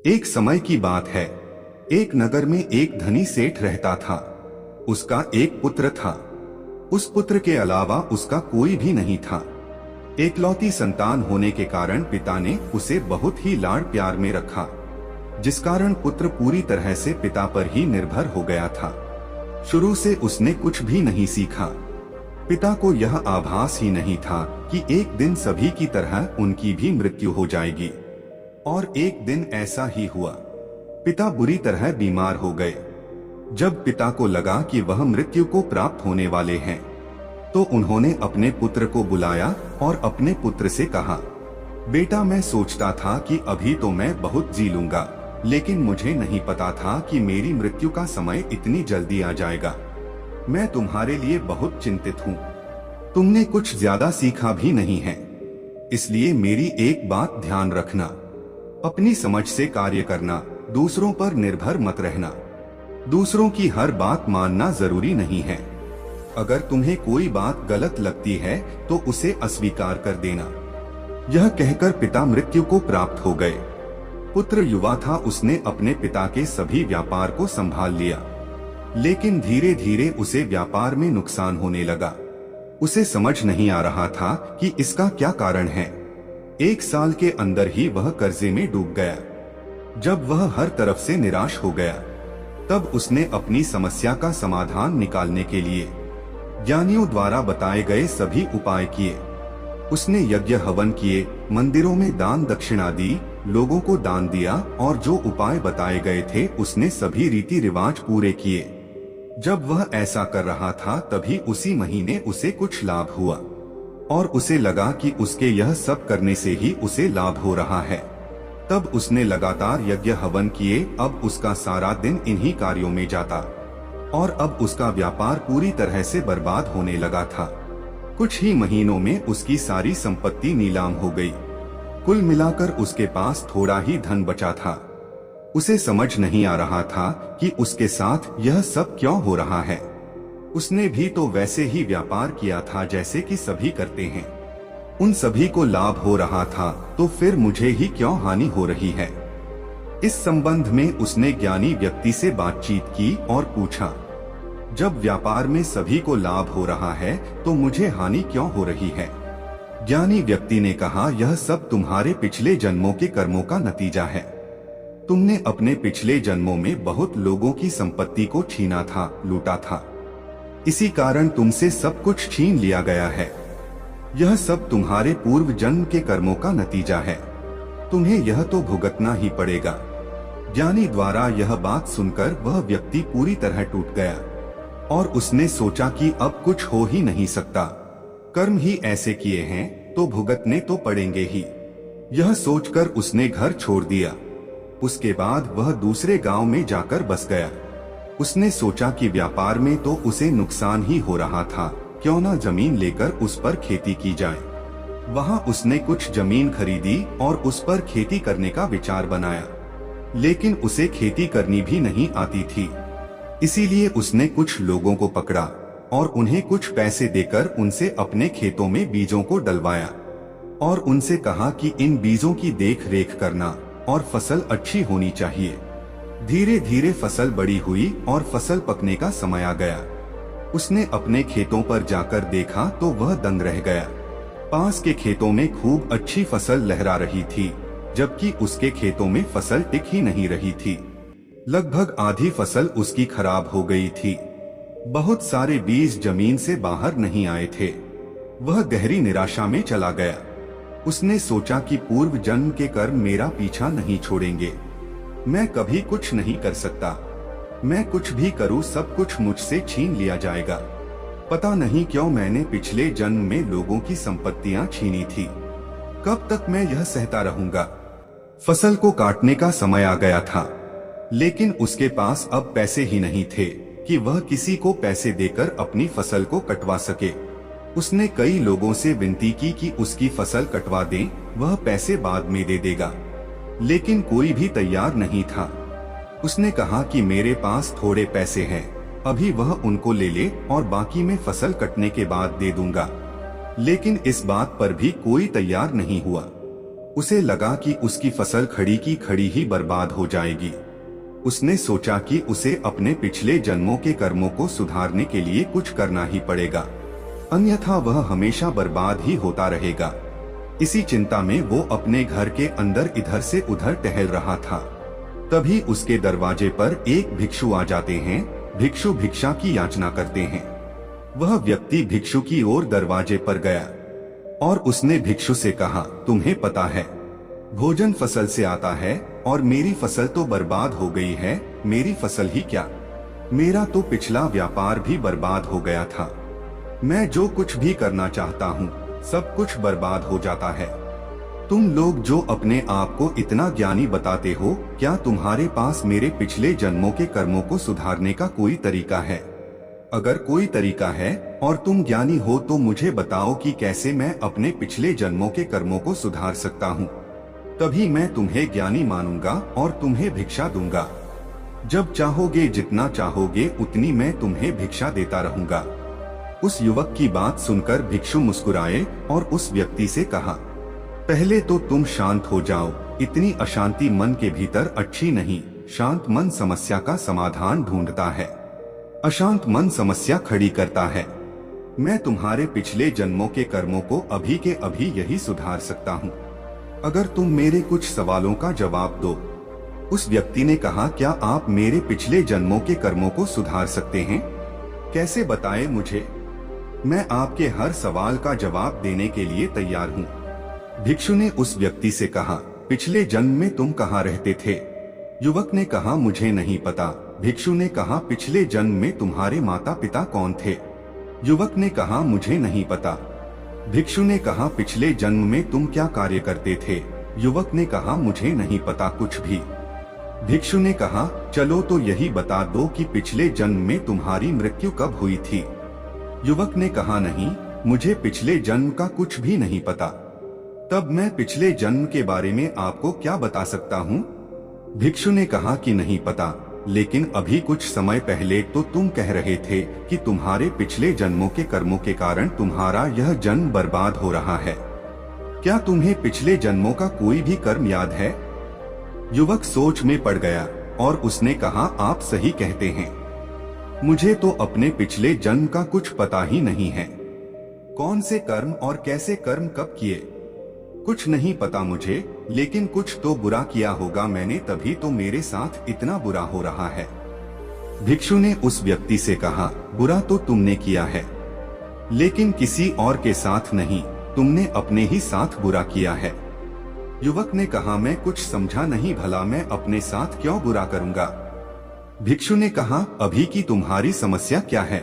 एक समय की बात है। एक नगर में एक धनी सेठ रहता था। उसका एक पुत्र था। उस पुत्र के अलावा उसका कोई भी नहीं था। एकलौती संतान होने के कारण पिता ने उसे बहुत ही लाड़ प्यार में रखा, जिस कारण पुत्र पूरी तरह से पिता पर ही निर्भर हो गया था। शुरू से उसने कुछ भी नहीं सीखा। पिता को यह आभास ही नहीं था कि एक दिन सभी की तरह उनकी भी मृत्यु हो जाएगी। और एक दिन ऐसा ही हुआ। पिता बुरी तरह बीमार हो गए। जब पिता को लगा कि वह मृत्यु को प्राप्त होने वाले हैं, तो उन्होंने अपने पुत्र को बुलाया और अपने पुत्र से कहा, बेटा, मैं सोचता था कि अभी तो मैं बहुत जी लूंगा, लेकिन मुझे नहीं पता था कि मेरी मृत्यु का समय इतनी जल्दी आ जाएगा। मैं तुम्हारे लिए बहुत चिंतित हूँ। तुमने कुछ ज्यादा सीखा भी नहीं है, इसलिए मेरी एक बात ध्यान रखना। अपनी समझ से कार्य करना, दूसरों पर निर्भर मत रहना। दूसरों की हर बात मानना जरूरी नहीं है। अगर तुम्हें कोई बात गलत लगती है तो उसे अस्वीकार कर देना। यह कहकर पिता मृत्यु को प्राप्त हो गए। पुत्र युवा था, उसने अपने पिता के सभी व्यापार को संभाल लिया, लेकिन धीरे धीरे उसे व्यापार में नुकसान होने लगा। उसे समझ नहीं आ रहा था कि इसका क्या कारण है। एक साल के अंदर ही वह कर्जे में डूब गया। जब वह हर तरफ से निराश हो गया, तब उसने अपनी समस्या का समाधान निकालने के लिए ज्ञानियों द्वारा बताए गए सभी उपाय किए। उसने यज्ञ हवन किए, मंदिरों में दान दक्षिणा दी, लोगों को दान दिया और जो उपाय बताए गए थे उसने सभी रीति रिवाज पूरे किए। जब वह ऐसा कर रहा था, तभी उसी महीने उसे कुछ लाभ हुआ और उसे लगा कि उसके यह सब करने से ही उसे लाभ हो रहा है। तब उसने लगातार यज्ञ हवन किए। अब उसका सारा दिन इन्हीं कार्यों में जाता और अब उसका व्यापार पूरी तरह से बर्बाद होने लगा था। कुछ ही महीनों में उसकी सारी संपत्ति नीलाम हो गई। कुल मिलाकर उसके पास थोड़ा ही धन बचा था। उसे समझ नहीं आ रहा था कि उसके साथ यह सब क्यों हो रहा है। उसने भी तो वैसे ही व्यापार किया था जैसे कि सभी करते हैं। उन सभी को लाभ हो रहा था, तो फिर मुझे ही क्यों हानि हो रही है। इस संबंध में उसने ज्ञानी व्यक्ति से बातचीत की और पूछा, जब व्यापार में सभी को लाभ हो रहा है तो मुझे हानि क्यों हो रही है। ज्ञानी व्यक्ति ने कहा, यह सब तुम्हारे पिछले जन्मों के कर्मों का नतीजा है। तुमने अपने पिछले जन्मों में बहुत लोगों की संपत्ति को छीना था, लूटा था। इसी कारण तुमसे सब कुछ छीन लिया गया है। यह सब तुम्हारे पूर्व जन्म के कर्मों का नतीजा है। तुम्हें यह तो भुगतना ही पड़ेगा। ज्ञानी द्वारा यह बात सुनकर वह व्यक्ति पूरी तरह टूट गया और उसने सोचा कि अब कुछ हो ही नहीं सकता। कर्म ही ऐसे किए हैं तो भुगतने तो पड़ेंगे ही। यह सोचकर उसने घर छोड़ दिया। उसके बाद वह दूसरे गांव में जाकर बस गया। उसने सोचा कि व्यापार में तो उसे नुकसान ही हो रहा था, क्यों न जमीन लेकर उस पर खेती की जाए। वहां उसने कुछ जमीन खरीदी और उस पर खेती करने का विचार बनाया, लेकिन उसे खेती करनी भी नहीं आती थी। इसीलिए उसने कुछ लोगों को पकड़ा और उन्हें कुछ पैसे देकर उनसे अपने खेतों में बीजों को डलवाया और उनसे कहा कि इन बीजों की देख रेख करना और फसल अच्छी होनी चाहिए। धीरे धीरे फसल बड़ी हुई और फसल पकने का समय आ गया। उसने अपने खेतों पर जाकर देखा तो वह दंग रह गया। पास के खेतों में खूब अच्छी फसल लहरा रही थी, जबकि उसके खेतों में फसल टिक ही नहीं रही थी। लगभग आधी फसल उसकी खराब हो गई थी। बहुत सारे बीज जमीन से बाहर नहीं आए थे। वह गहरी निराशा में चला गया। उसने सोचा कि पूर्व जन्म के कर्म मेरा पीछा नहीं छोड़ेंगे। मैं कभी कुछ नहीं कर सकता। मैं कुछ भी करूं सब कुछ मुझसे छीन लिया जाएगा। पता नहीं क्यों मैंने पिछले जन्म में लोगों की संपत्तियां छीनी थी। कब तक मैं यह सहता रहूंगा। फसल को काटने का समय आ गया था, लेकिन उसके पास अब पैसे ही नहीं थे कि वह किसी को पैसे देकर अपनी फसल को कटवा सके। उसने कई लोगों से विनती की कि उसकी फसल कटवा दें, वह पैसे बाद में दे देगा, लेकिन कोई भी तैयार नहीं था। उसने कहा कि मेरे पास थोड़े पैसे हैं, अभी वह उनको ले ले और बाकी मैं फसल कटने के बाद दे दूंगा। लेकिन इस बात पर भी कोई तैयार नहीं हुआ। उसे लगा कि उसकी फसल खड़ी की खड़ी ही बर्बाद हो जाएगी। उसने सोचा कि उसे अपने पिछले जन्मों के कर्मों को सुधारने के लिए कुछ करना ही पड़ेगा, अन्यथा वह हमेशा बर्बाद ही होता रहेगा। इसी चिंता में वो अपने घर के अंदर इधर से उधर टहल रहा था। तभी उसके दरवाजे पर एक भिक्षु आ जाते हैं। भिक्षु भिक्षा की याचना करते हैं। वह व्यक्ति भिक्षु की ओर दरवाजे पर गया और उसने भिक्षु से कहा, तुम्हें पता है भोजन फसल से आता है और मेरी फसल तो बर्बाद हो गई है। मेरी फसल ही क्या, मेरा तो पिछला व्यापार भी बर्बाद हो गया था। मैं जो कुछ भी करना चाहता हूँ सब कुछ बर्बाद हो जाता है। तुम लोग जो अपने आप को इतना ज्ञानी बताते हो, क्या तुम्हारे पास मेरे पिछले जन्मों के कर्मों को सुधारने का कोई तरीका है? अगर कोई तरीका है और तुम ज्ञानी हो तो मुझे बताओ कि कैसे मैं अपने पिछले जन्मों के कर्मों को सुधार सकता हूँ। तभी मैं तुम्हें ज्ञानी मानूंगा और तुम्हें भिक्षा दूंगा। जब चाहोगे, जितना चाहोगे उतनी मैं तुम्हें भिक्षा देता रहूंगा। उस युवक की बात सुनकर भिक्षु मुस्कुराए और उस व्यक्ति से कहा, पहले तो तुम शांत हो जाओ। इतनी अशांति मन के भीतर अच्छी नहीं। शांत मन समस्या का समाधान ढूंढता है, अशांत मन समस्या खड़ी करता है। मैं तुम्हारे पिछले जन्मों के कर्मों को अभी के अभी यही सुधार सकता हूँ, अगर तुम मेरे कुछ सवालों का जवाब दो। उस व्यक्ति ने कहा, क्या आप मेरे पिछले जन्मों के कर्मों को सुधार सकते हैं? कैसे बताएं मुझे? मैं आपके हर सवाल का जवाब देने के लिए तैयार हूँ। भिक्षु ने उस व्यक्ति से कहा, पिछले जन्म में तुम कहाँ रहते थे? युवक ने कहा, मुझे नहीं पता। भिक्षु ने कहा, पिछले जन्म में तुम्हारे माता पिता कौन थे? युवक ने कहा, मुझे नहीं पता। भिक्षु ने कहा, पिछले जन्म में तुम क्या कार्य करते थे? युवक ने कहा, मुझे नहीं पता कुछ भी। भिक्षु ने कहा, चलो तो यही बता दो कि पिछले जन्म में तुम्हारी मृत्यु कब हुई थी? युवक ने कहा, नहीं, मुझे पिछले जन्म का कुछ भी नहीं पता। तब मैं पिछले जन्म के बारे में आपको क्या बता सकता हूँ? भिक्षु ने कहा कि नहीं पता, लेकिन अभी कुछ समय पहले तो तुम कह रहे थे कि तुम्हारे पिछले जन्मों के कर्मों के कारण तुम्हारा यह जन्म बर्बाद हो रहा है। क्या तुम्हें पिछले जन्मों का कोई भी कर्म याद है? युवक सोच में पड़ गया और उसने कहा, आप सही कहते हैं, मुझे तो अपने पिछले जन्म का कुछ पता ही नहीं है। कौन से कर्म और कैसे कर्म कब किए, कुछ नहीं पता मुझे, लेकिन कुछ तो बुरा किया होगा मैंने, तभी तो मेरे साथ इतना बुरा हो रहा है। भिक्षु ने उस व्यक्ति से कहा, बुरा तो तुमने किया है, लेकिन किसी और के साथ नहीं, तुमने अपने ही साथ बुरा किया है। युवक ने कहा, मैं कुछ समझा नहीं, भला मैं अपने साथ क्यों बुरा करूंगा? भिक्षु ने कहा, अभी की तुम्हारी समस्या क्या है?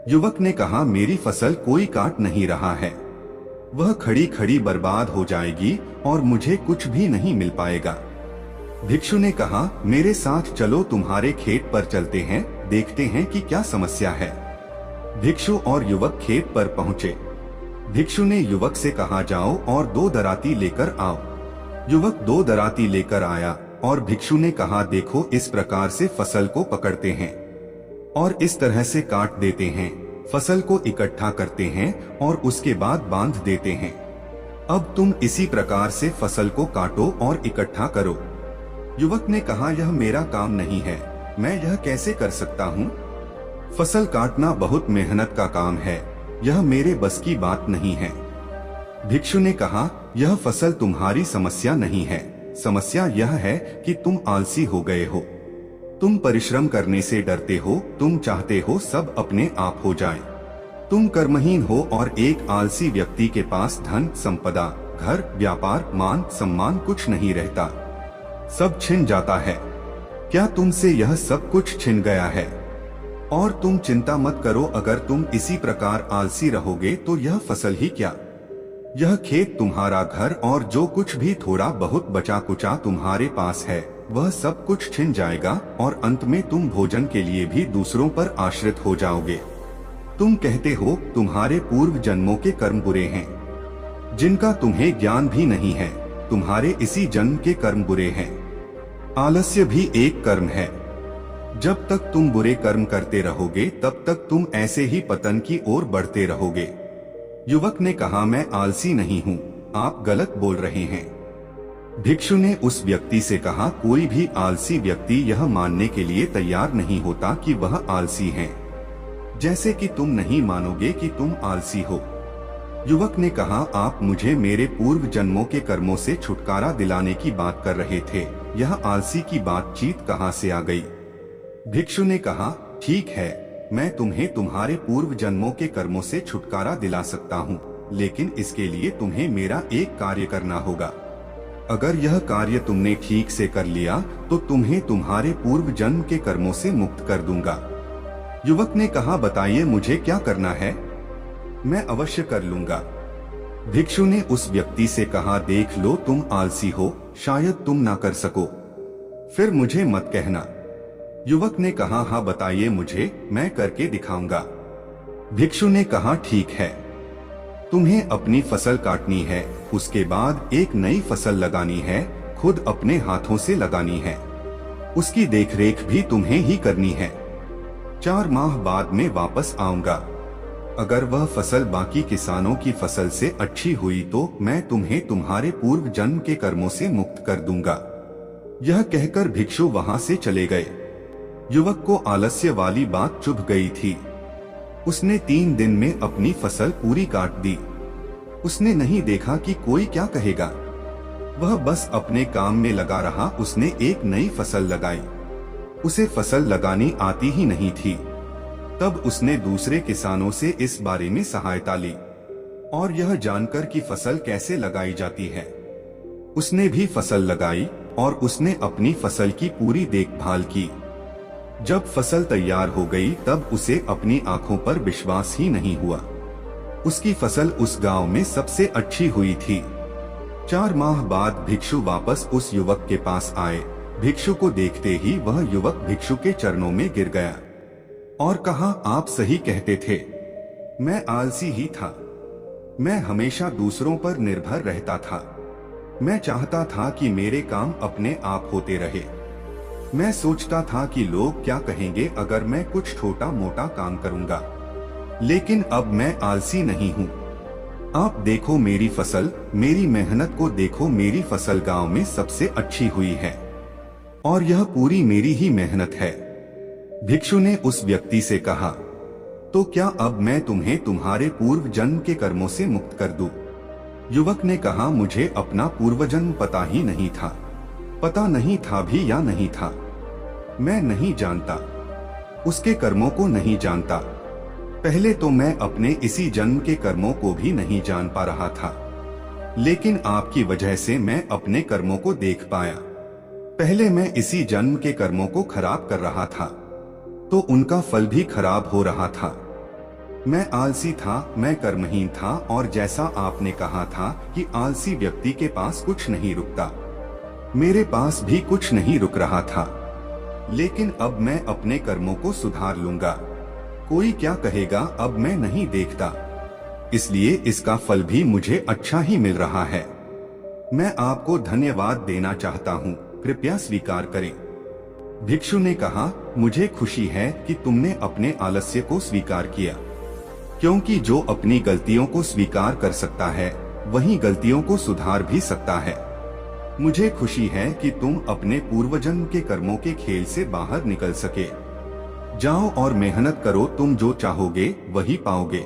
युवक ने कहा, मेरी फसल कोई काट नहीं रहा है, वह खड़ी खड़ी बर्बाद हो जाएगी और मुझे कुछ भी नहीं मिल पाएगा। भिक्षु ने कहा, मेरे साथ चलो, तुम्हारे खेत पर चलते हैं, देखते हैं कि क्या समस्या है। भिक्षु और युवक खेत पर पहुंचे। भिक्षु ने युवक से कहा, जाओ और 2 दराती लेकर आओ। युवक 2 दराती लेकर आया और भिक्षु ने कहा, देखो, इस प्रकार से फसल को पकड़ते हैं और इस तरह से काट देते हैं, फसल को इकट्ठा करते हैं और उसके बाद बांध देते हैं। अब तुम इसी प्रकार से फसल को काटो और इकट्ठा करो। युवक ने कहा, यह मेरा काम नहीं है, मैं यह कैसे कर सकता हूँ? फसल काटना बहुत मेहनत का काम है, यह मेरे बस की बात नहीं है। भिक्षु ने कहा, यह फसल तुम्हारी समस्या नहीं है, समस्या यह है कि तुम आलसी हो गए हो। तुम परिश्रम करने से डरते हो, तुम चाहते हो सब अपने आप हो जाए। तुम कर्महीन हो और एक आलसी व्यक्ति के पास धन, संपदा, घर, व्यापार, मान सम्मान कुछ नहीं रहता, सब छिन जाता है। क्या तुमसे यह सब कुछ छिन गया है? और तुम चिंता मत करो, अगर तुम इसी प्रकार आलसी रहोगे तो यह फसल ही क्या, यह खेत, तुम्हारा घर और जो कुछ भी थोड़ा बहुत बचा कुचा तुम्हारे पास है, वह सब कुछ छिन जाएगा और अंत में तुम भोजन के लिए भी दूसरों पर आश्रित हो जाओगे। तुम कहते हो तुम्हारे पूर्व जन्मों के कर्म बुरे हैं, जिनका तुम्हें ज्ञान भी नहीं है। तुम्हारे इसी जन्म के कर्म बुरे हैं। आलस्य भी एक कर्म है। जब तक तुम बुरे कर्म करते रहोगे तब तक तुम ऐसे ही पतन की ओर बढ़ते रहोगे। युवक ने कहा, मैं आलसी नहीं हूँ, आप गलत बोल रहे हैं। भिक्षु ने उस व्यक्ति से कहा, कोई भी आलसी व्यक्ति यह मानने के लिए तैयार नहीं होता कि वह आलसी है, जैसे कि तुम नहीं मानोगे कि तुम आलसी हो। युवक ने कहा, आप मुझे मेरे पूर्व जन्मों के कर्मों से छुटकारा दिलाने की बात कर रहे थे, यह आलसी की बातचीत कहाँ से आ गई? भिक्षु ने कहा, ठीक है, मैं तुम्हें तुम्हारे पूर्व जन्मों के कर्मों से छुटकारा दिला सकता हूँ, लेकिन इसके लिए तुम्हें मेरा एक कार्य करना होगा। अगर यह कार्य तुमने ठीक से कर लिया तो तुम्हें तुम्हारे पूर्व जन्म के कर्मों से मुक्त कर दूंगा। युवक ने कहा, बताइए मुझे क्या करना है, मैं अवश्य कर लूंगा। भिक्षु ने उस व्यक्ति से कहा, देख लो तुम आलसी हो, शायद तुम ना कर सको, फिर मुझे मत कहना। युवक ने कहा, हाँ बताइए मुझे, मैं करके दिखाऊंगा। भिक्षु ने कहा, ठीक है, तुम्हें अपनी फसल काटनी है, उसके बाद एक नई फसल लगानी है, खुद अपने हाथों से लगानी है, उसकी देखरेख भी तुम्हें ही करनी है। 4 माह बाद में वापस आऊंगा, अगर वह फसल बाकी किसानों की फसल से अच्छी हुई तो मैं तुम्हें तुम्हारे पूर्व जन्म के कर्मों से मुक्त कर दूंगा। यह कहकर भिक्षु वहां से चले गए। युवक को आलस्य वाली बात चुभ गई थी। उसने 3 दिन में अपनी फसल पूरी काट दी। उसने नहीं देखा कि कोई क्या कहेगा, वह बस अपने काम में लगा रहा। उसने एक नई फसल लगाई, उसे फसल लगानी आती ही नहीं थी। तब उसने दूसरे किसानों से इस बारे में सहायता ली और यह जानकर कि फसल कैसे लगाई जाती है। उसने भी फसल लगाई और उसने अपनी फसल की पूरी देखभाल की। जब फसल तैयार हो गई तब उसे अपनी आंखों पर विश्वास ही नहीं हुआ। उसकी फसल उस गांव में सबसे अच्छी हुई थी। 4 माह बाद भिक्षु वापस उस युवक के पास आए। भिक्षु को देखते ही वह युवक भिक्षु के चरणों में गिर गया और कहा, आप सही कहते थे, मैं आलसी ही था। मैं हमेशा दूसरों पर निर्भर रहता था। मैं चाहता था कि मेरे काम अपने आप होते रहे। मैं सोचता था कि लोग क्या कहेंगे अगर मैं कुछ छोटा मोटा काम करूंगा, लेकिन अब मैं आलसी नहीं हूँ। आप देखो मेरी फसल, मेरी मेहनत को देखो। मेरी फसल गांव में सबसे अच्छी हुई है और यह पूरी मेरी ही मेहनत है। भिक्षु ने उस व्यक्ति से कहा, तो क्या अब मैं तुम्हें तुम्हारे पूर्व जन्म के कर्मों से मुक्त कर दूं? युवक ने कहा, मुझे अपना पूर्व जन्म पता ही नहीं था। पता नहीं था भी या नहीं था, मैं नहीं जानता, उसके कर्मों को नहीं जानता। पहले तो मैं अपने इसी जन्म के कर्मों को भी नहीं जान पा रहा था, लेकिन आपकी वजह से मैं अपने कर्मों को देख पाया। पहले मैं इसी जन्म के कर्मों को खराब कर रहा था, तो उनका फल भी खराब हो रहा था। मैं आलसी था, मैं कर्महीन था, और जैसा आपने कहा था कि आलसी व्यक्ति के पास कुछ नहीं रुकता, मेरे पास भी कुछ नहीं रुक रहा था। लेकिन अब मैं अपने कर्मों को सुधार लूंगा। कोई क्या कहेगा अब मैं नहीं देखता, इसलिए इसका फल भी मुझे अच्छा ही मिल रहा है। मैं आपको धन्यवाद देना चाहता हूँ, कृपया स्वीकार करें। भिक्षु ने कहा, मुझे खुशी है कि तुमने अपने आलस्य को स्वीकार किया, क्योंकि जो अपनी गलतियों को स्वीकार कर सकता है वही गलतियों को सुधार भी सकता है। मुझे खुशी है कि तुम अपने पूर्वजन्म के कर्मों के खेल से बाहर निकल सके। जाओ और मेहनत करो, तुम जो चाहोगे वही पाओगे।